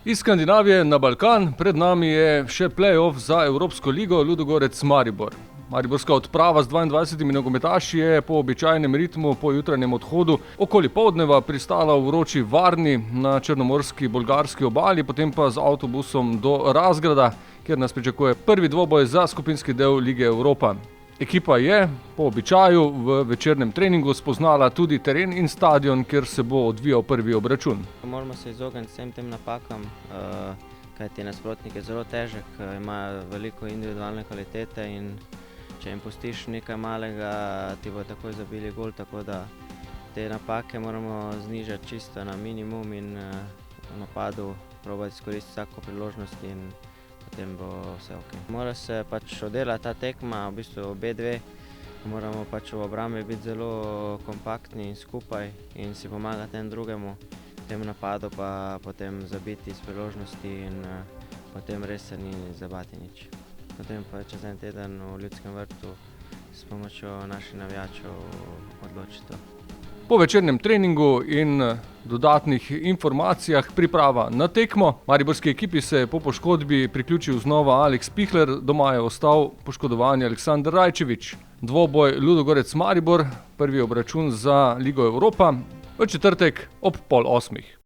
Iz Skandinavije na Balkan, pred nami je še play-off za Evropsko ligo Ludogorec Maribor. Mariborska odprava z 22 nogometaši je po običajnem ritmu po jutranjem odhodu okoli poldneva pristala v vroči Varni na črnomorski bolgarski obali, potem pa z avtobusom do Razgrada, kjer nas pričakuje prvi dvoboj za skupinski del Lige Evropa. Ekipa je po običaju v večernem treningu spoznala tudi teren in stadion, kjer se bo odvijal prvi obračun. Moramo se izogniti vsem tem napakam, kajti nasprotnik je zelo težek, ima veliko individualne kvalitete in če jim pustiš nekaj malega, ti bo takoj zabili gol, tako da te napake moramo znižati čisto na minimum in v napadu probati izkoristiti vsako priložnost in potem bo vse ok. Mora se pač oddelati ta tekma, v bistvu obe dve. Moramo pač v obrambi biti zelo kompaktni in skupaj in si pomagati en drugemu. V tem napadu pa potem zabiti iz priložnosti in potem res se ni zabati nič. Potem pa čez en teden v Ljudskem vrtu s pomočjo naših navijačev odločiti to. Po večernem treningu in dodatnih informacijah priprava na tekmo. Mariborski ekipi se je po poškodbi priključil znova Aleks Pihler, doma je ostal poškodovani Aleksandar Rajčević. Dvoboj Ludogorec Maribor, prvi obračun za Ligo Evropa, v četrtek ob 7:30.